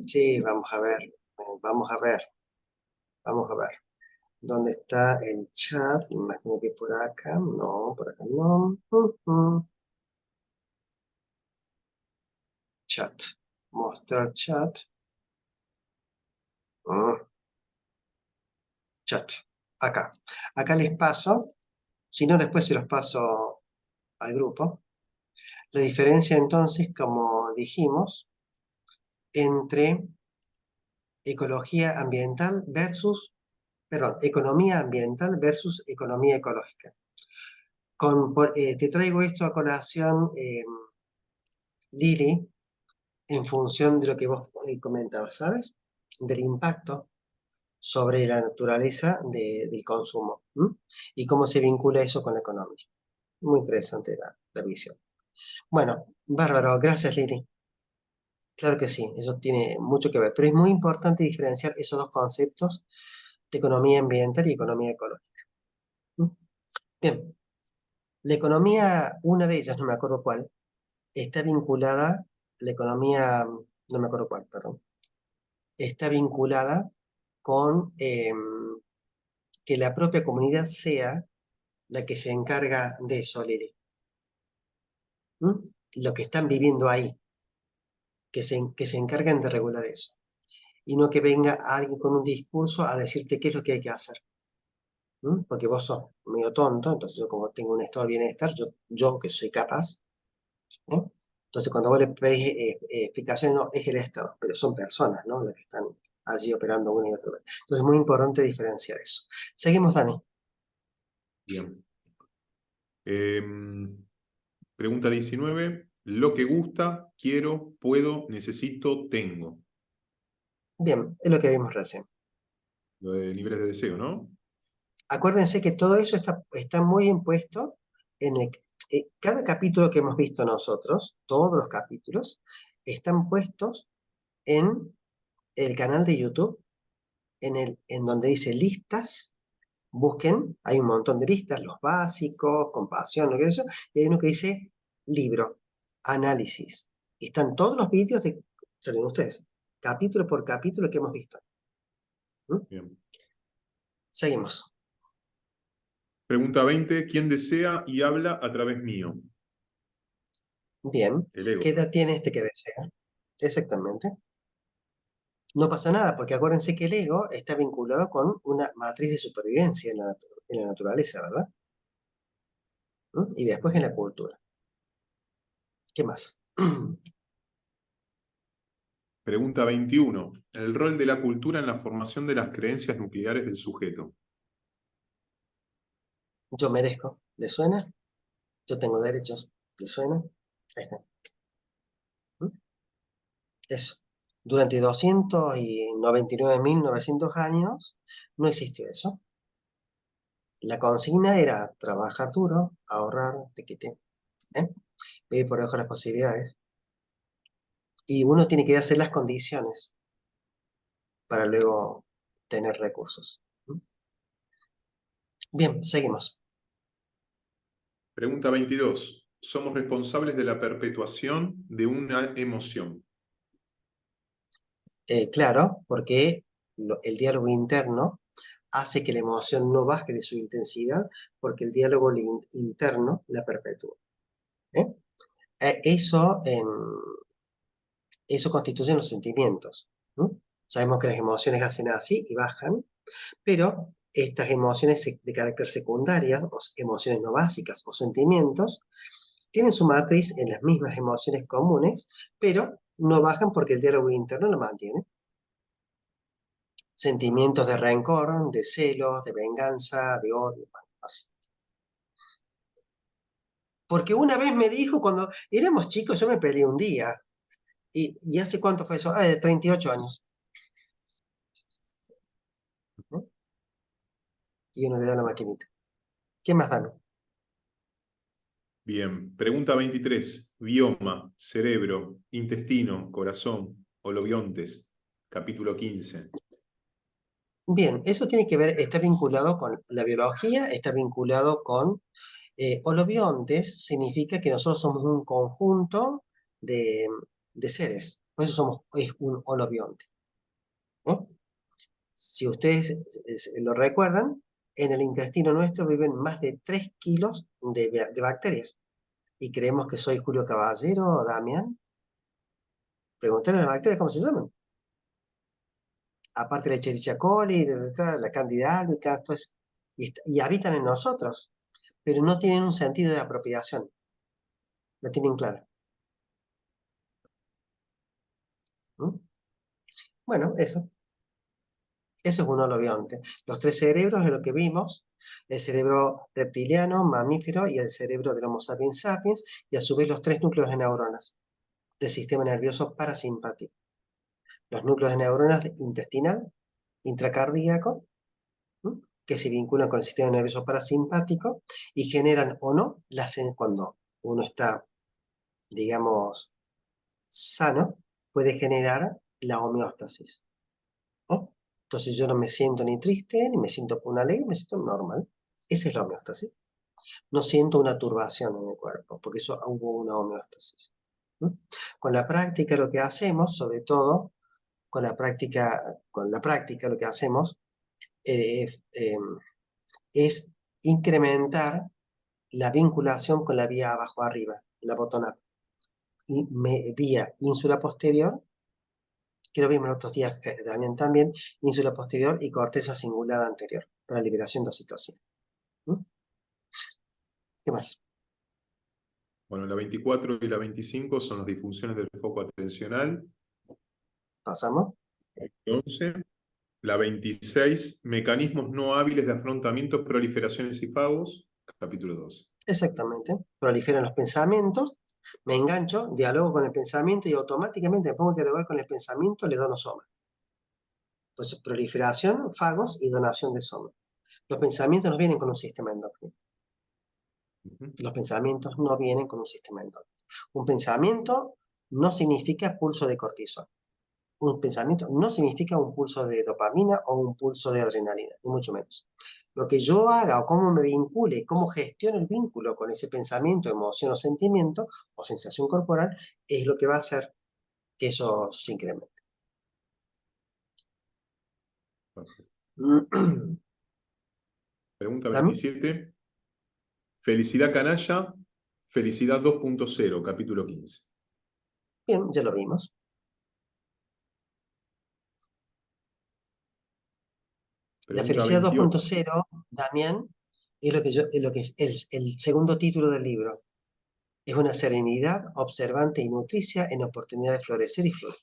sí, vamos a ver, vamos a ver. ¿Dónde está el chat? Me imagino que por acá, no, por acá no. Chat, mostrar chat. Mm, Chat, acá. Acá les paso, si no después se los paso al grupo. La diferencia entonces, como dijimos, entre ecología ambiental versus, perdón, economía ambiental versus economía ecológica. Te traigo esto a colación, Lili, en función de lo que vos comentabas, ¿sabes? Del impacto sobre la naturaleza del consumo. ¿M? Y cómo se vincula eso con la economía. Muy interesante la visión. Bueno, bárbaro, gracias Lili. Claro que sí, eso tiene mucho que ver, pero es muy importante diferenciar esos dos conceptos de economía ambiental y economía ecológica. ¿Mm? Bien, la economía, una de ellas, no me acuerdo cuál, está vinculada, la economía, no me acuerdo cuál, perdón, está vinculada con que la propia comunidad sea la que se encarga de eso, Lili. ¿Mm? Lo que están viviendo ahí, que se encarguen de regular eso. Y no que venga alguien con un discurso a decirte qué es lo que hay que hacer. ¿Mm? Porque vos sos medio tonto, entonces yo como tengo un estado de bienestar, yo que soy capaz, ¿eh? Entonces cuando vos le pedís explicaciones, no, es el Estado, pero son personas, ¿no? Las que están allí operando una y otra vez. Entonces es muy importante diferenciar eso. Seguimos, Dani. Bien. Pregunta 19. Lo que gusta, quiero, puedo, necesito, tengo. Bien, es lo que vimos recién. Lo de libres de deseo, ¿no? Acuérdense que todo eso está muy impuesto en cada capítulo que hemos visto nosotros, todos los capítulos, están puestos en el canal de YouTube, en donde dice listas, Busquen, hay un montón de listas, los básicos, compasión, lo que es eso, y hay uno que dice libro, análisis. Y están todos los vídeos de, salen ustedes, capítulo por capítulo que hemos visto. Bien. Seguimos. Pregunta 20. ¿Quién desea y habla a través mío? Bien. El ego. ¿Qué edad tiene este que desea? Exactamente. No pasa nada, porque acuérdense que el ego está vinculado con una matriz de supervivencia en la naturaleza, ¿verdad? Y después en la cultura. ¿Qué más? Pregunta 21. El rol de la cultura en la formación de las creencias nucleares del sujeto. Yo merezco. ¿Le suena? Yo tengo derechos. ¿Le suena? Ahí está. Eso. Durante 299.900 años no existió eso. La consigna era trabajar duro, ahorrar, tequete, vivir por debajo de las posibilidades. Y uno tiene que hacer las condiciones para luego tener recursos. Bien, seguimos. Pregunta 22. Somos responsables de la perpetuación de una emoción. Claro, porque el diálogo interno hace que la emoción no baje de su intensidad, porque el diálogo interno la perpetúa. ¿eh? Eso, eso constituyen los sentimientos. Sabemos que las emociones hacen así y bajan, pero estas emociones de carácter secundaria, o emociones no básicas o sentimientos, tienen su matriz en las mismas emociones comunes, pero no bajan porque el diálogo interno lo mantiene. Sentimientos de rencor, de celos, de venganza, de odio, así. Porque una vez me dijo, cuando éramos chicos, yo me peleé un día. ¿Y hace cuánto fue eso? De 38 años. ¿no? Y uno le da la maquinita. ¿Qué más dan? Bien. Pregunta 23. Bioma, cerebro, intestino, corazón, holobiontes. Capítulo 15. Bien, eso tiene que ver, está vinculado con la biología, está vinculado con holobiontes, significa que nosotros somos un conjunto de, de seres. Por eso es un holobionte. ¿no? Si ustedes lo recuerdan, en el intestino nuestro viven más de 3 kilos de bacterias. Y creemos que soy Julio Caballero o Damián. Preguntarle a las bacterias cómo se llaman. Aparte de la Escherichia coli, la Candida albicans, y habitan en nosotros, pero no tienen un sentido de apropiación. La tienen clara. ¿Mm? Bueno, eso. Eso es un holobionte. Los 3 cerebros es lo que vimos, el cerebro reptiliano, mamífero y el cerebro del Homo sapiens sapiens, y a su vez los 3 núcleos de neuronas del sistema nervioso parasimpático. Los núcleos de neuronas intestinal, intracardíaco, que se vinculan con el sistema nervioso parasimpático y generan o no, cuando uno está, digamos, sano, puede generar la homeostasis. ¿no? Entonces yo no me siento ni triste, ni me siento con una alegre, me siento normal. Esa es la homeostasis. No siento una turbación en el cuerpo, porque eso hubo una homeostasis. Con la práctica lo que hacemos, sobre todo, con la práctica lo que hacemos es incrementar la vinculación con la vía abajo-arriba, la bottom-up, y vía ínsula posterior, que lo vimos los otros días, Daniel también, ínsula posterior y corteza cingulada anterior, para liberación de oxitocina. ¿Qué más? Bueno, la 24 y la 25 son las disfunciones del foco atencional. ¿Pasamos? 11. La 26, mecanismos no hábiles de afrontamiento, proliferaciones y fagos. Capítulo 2. Exactamente. Proliferan los pensamientos, me engancho, dialogo con el pensamiento y automáticamente me pongo a dialogar con el pensamiento, le dono soma. Entonces, proliferación, fagos y donación de soma. Los pensamientos no vienen con un sistema endocrino. Los pensamientos no vienen con un sistema endocrino. Un pensamiento no significa pulso de cortisol. Un pensamiento no significa un pulso de dopamina o un pulso de adrenalina, ni mucho menos. Lo que yo haga o cómo me vincule, cómo gestiono el vínculo con ese pensamiento, emoción o sentimiento o sensación corporal, es lo que va a hacer que eso se incremente. Perfecto. Pregunta ¿También? 27. Felicidad canalla, felicidad 2.0, capítulo 15. Bien, ya lo vimos. La Pregunta felicidad 28. 2.0, Damián, es lo que es el segundo título del libro. Es una serenidad observante y nutricia en oportunidad de florecer y fluir.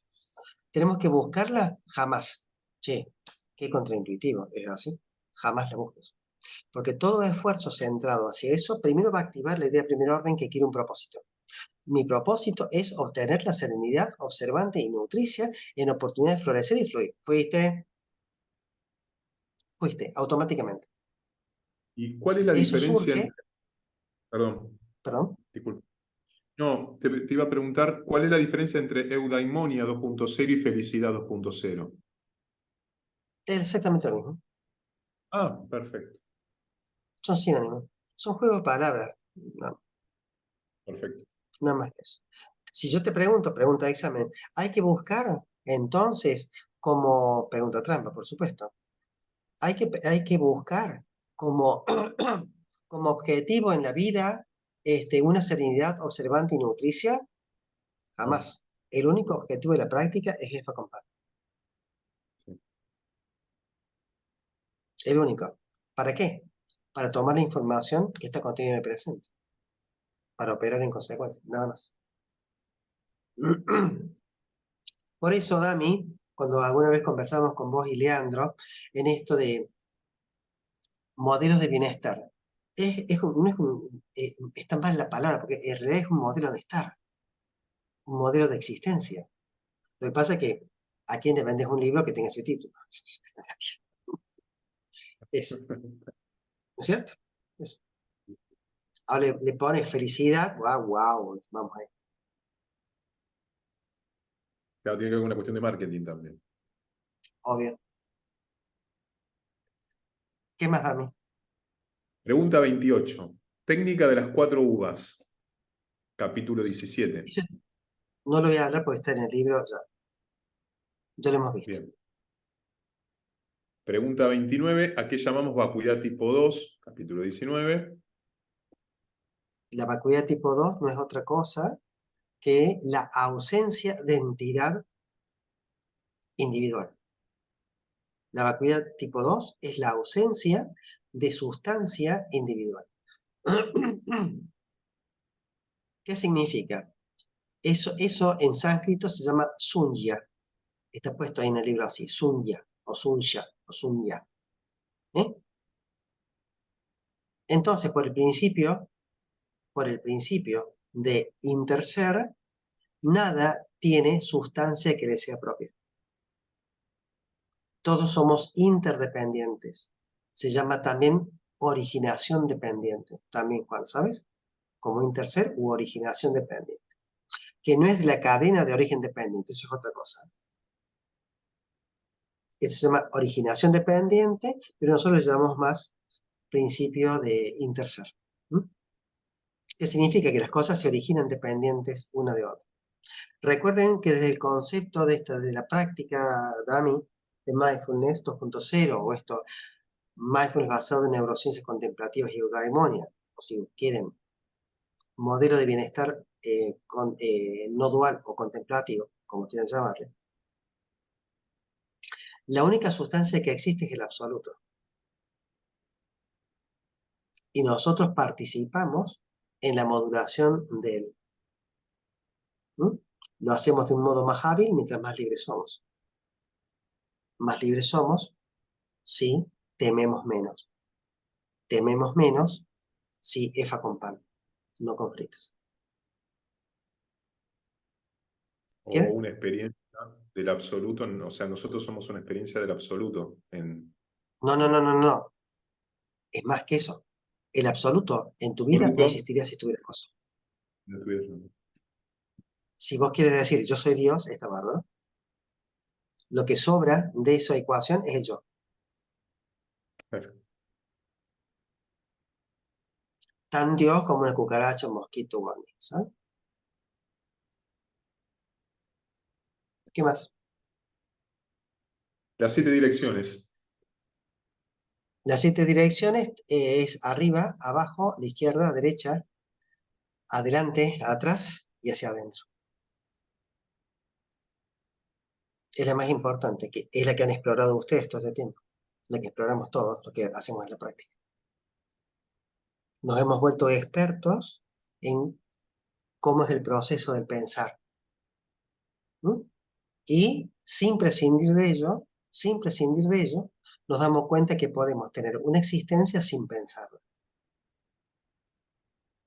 ¿Tenemos que buscarla? Jamás. Che, qué contraintuitivo, es así. Jamás la busques. Porque todo esfuerzo centrado hacia eso, primero va a activar la idea de primer orden que quiere un propósito. Mi propósito es obtener la serenidad observante y nutricia en oportunidad de florecer y fluir. Fuiste, automáticamente. ¿Y cuál es la Eso diferencia surge, entre... Perdón, perdón, disculpe. No, te iba a preguntar, ¿cuál es la diferencia entre eudaimonia 2.0 y felicidad 2.0? es exactamente lo mismo. Ah, perfecto, Son sinónimos. Son juegos de palabras. No, perfecto. nada más que eso. Si yo te pregunto, pregunta de examen, hay que buscar, entonces, como pregunta trampa, por supuesto, hay que buscar como, como objetivo en la vida una serenidad observante y nutricia. No, Jamás. El único objetivo de la práctica es jefa compa. sí. El único. ¿Para qué? Para tomar la información que está contenida en el presente. Para operar en consecuencia. Nada más. Por eso, Dami, cuando alguna vez conversamos con vos y Leandro, en esto de modelos de bienestar, no es está mal la palabra, porque en realidad es un modelo de estar, un modelo de existencia. Lo que pasa es que a quién le vendes un libro que tenga ese título. Es, ¿no es cierto? Eso. Ahora le pones felicidad, wow, wow, vamos ahí. Claro, tiene que ver con una cuestión de marketing también. Obvio. ¿Qué más, Dami? Pregunta 28. Técnica de las 4 uvas, capítulo 17. Eso no lo voy a hablar porque está en el libro, ya lo hemos visto. Bien. Pregunta 29. ¿A qué llamamos vacuidad tipo 2, capítulo 19? La vacuidad tipo 2 no es otra cosa que la ausencia de entidad individual. La vacuidad tipo 2 es la ausencia de sustancia individual. ¿Qué significa? Eso en sánscrito se llama sunya. Está puesto ahí en el libro así, sunya, o sunya, o sunya. ¿Eh? Entonces, por el principio de interser, nada tiene sustancia que le sea propia. Todos somos interdependientes. Se llama también originación dependiente. También, Juan, ¿sabes? Como interser u originación dependiente. Que no es la cadena de origen dependiente, eso es otra cosa. Eso se llama originación dependiente, pero nosotros le llamamos más principio de interser. ¿Mm? Que significa que las cosas se originan dependientes una de otra. Recuerden que desde el concepto de la práctica DAMI, de Mindfulness 2.0, o esto, Mindfulness basado en neurociencias contemplativas y eudaimonia, o si quieren, modelo de bienestar no dual o contemplativo, como quieran llamarle, la única sustancia que existe es el absoluto. Y nosotros participamos en la modulación de él. ¿Mm? Lo hacemos de un modo más hábil mientras más libres somos. Más libres somos si tememos menos. Tememos menos si EFA con pan, no con fritas. O ¿Qué? una experiencia del absoluto, o sea, nosotros somos una experiencia del absoluto. No, no, no, no, no. Es más que eso. El absoluto en tu vida no Absoluto, existiría si tuvieras cosas. no tuviera- Si vos quieres decir yo soy Dios, está bárbaro. Lo que sobra de esa ecuación es el yo. Claro. tan Dios como una cucaracha, un mosquito o hormiga, ¿sabes? ¿Qué más? Las 7 direcciones. Las 7 direcciones es arriba, abajo, la izquierda, derecha, adelante, atrás y hacia adentro. Es la más importante, que es la que han explorado ustedes todo este tiempo, la que exploramos todos, lo que hacemos en la práctica. Nos hemos vuelto expertos en cómo es el proceso del pensar. ¿Mm? Y sin prescindir de ello, nos damos cuenta que podemos tener una existencia sin pensarla.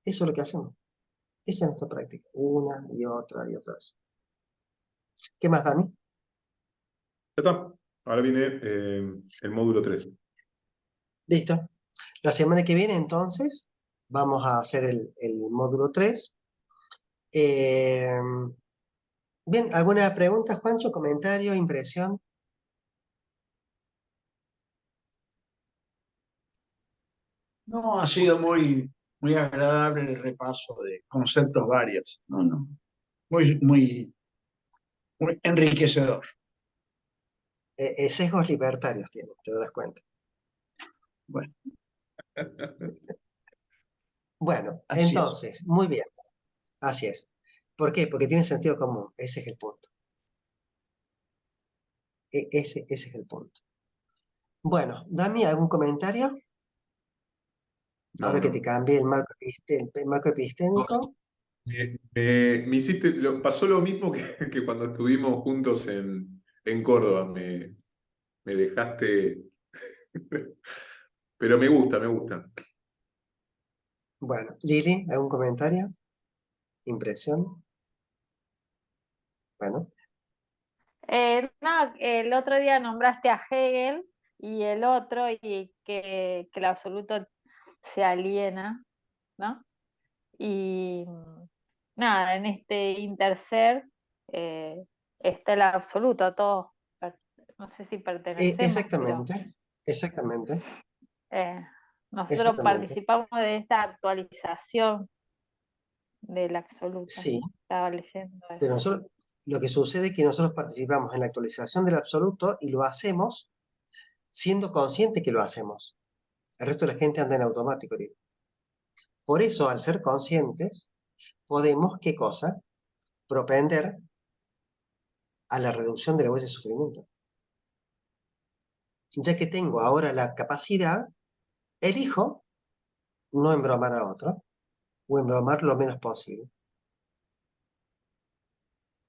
Eso es lo que hacemos. Esa es nuestra práctica, una y otra vez. ¿Qué más, Dani? Ya está. Ahora viene el módulo 3. Listo. La semana que viene, entonces, vamos a hacer el módulo 3. Bien, ¿alguna pregunta, Juancho? ¿Comentario? ¿Impresión? No, ha sido muy agradable el repaso de conceptos varios. No, no. Muy enriquecedor. Sesgos libertarios tienen, te das cuenta. Bueno, Bueno, así es. entonces, muy bien. Así es. ¿Por qué? Porque tiene sentido común. Ese es el punto. Ese es el punto. Bueno, Dami, ¿algún comentario? Ahora que te No. cambié el marco epistémico. Me hiciste, pasó lo mismo que cuando estuvimos juntos en Córdoba. Me dejaste. Pero me gusta, me gusta. Bueno, Lili, ¿algún comentario? ¿Impresión? Bueno, No, el otro día nombraste a Hegel y el otro, y que el absoluto se aliena, ¿no? Y nada, en este interser eh, está el absoluto, todos, no sé si pertenecemos, pero exactamente, eh, nosotros exactamente. participamos de esta actualización del absoluto. Sí, Estaba leyendo pero eso. nosotros, lo que sucede es que nosotros participamos en la actualización del absoluto y lo hacemos siendo consciente que lo hacemos. El resto de la gente anda en automático, Lili. Por eso, al ser conscientes, podemos, ¿qué cosa? Propender a la reducción de la huella de sufrimiento. Ya que tengo ahora la capacidad, elijo no embromar a otro o embromar lo menos posible.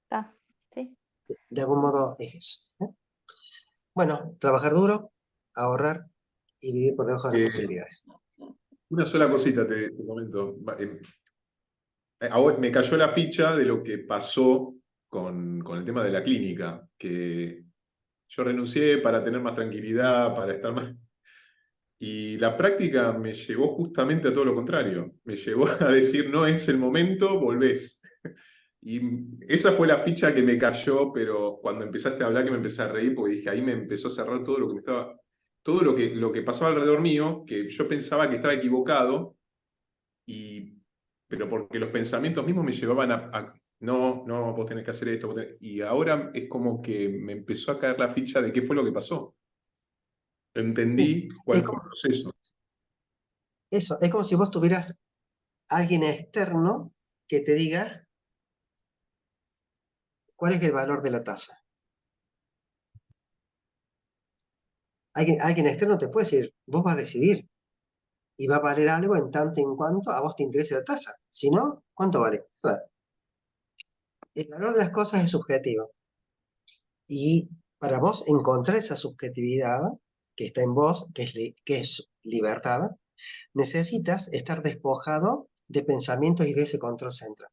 ¿Está? ¿Sí? De algún modo es eso. ¿Eh? Bueno, trabajar duro, ahorrar y vivir por debajo de las posibilidades. Una sola cosita te comento. Ahora me cayó la ficha de lo que pasó con el tema de la clínica, que yo renuncié para tener más tranquilidad, para estar más. Y la práctica me llevó justamente a todo lo contrario. Me llevó a decir, no es el momento, volvés. Y esa fue la ficha que me cayó, pero cuando empezaste a hablar que me empecé a reír, porque dije, ahí me empezó a cerrar todo lo que me estaba, todo lo que pasaba alrededor mío, que yo pensaba que estaba equivocado, pero porque los pensamientos mismos me llevaban no, no, vos tenés que hacer esto, y ahora es como que me empezó a caer la ficha de qué fue lo que pasó. Sí, Entendí es cuál fue el como, proceso. eso, es como si vos tuvieras alguien externo que te diga cuál es el valor de la tasa. Alguien externo te puede decir, vos vas a decidir y va a valer algo en tanto y en cuanto a vos te interese la tasa. Si no, ¿cuánto vale? Nada. El valor de las cosas es subjetivo. Y para vos encontrar esa subjetividad que está en vos, que es libertad, necesitas estar despojado de pensamientos y de ese control central.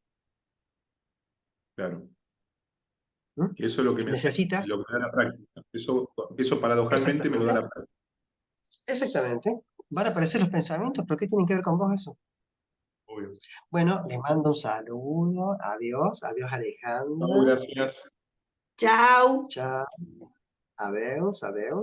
Claro. ¿Mm? Que eso es lo que Necesitas, lo que me da la práctica. Eso paradojalmente me lo da exactamente, la práctica. exactamente, van a aparecer los pensamientos, pero ¿qué tienen que ver con vos eso? Obvio. Bueno, les mando un saludo, adiós, adiós No, Alejandra, gracias. Chao. chao, adiós, adiós.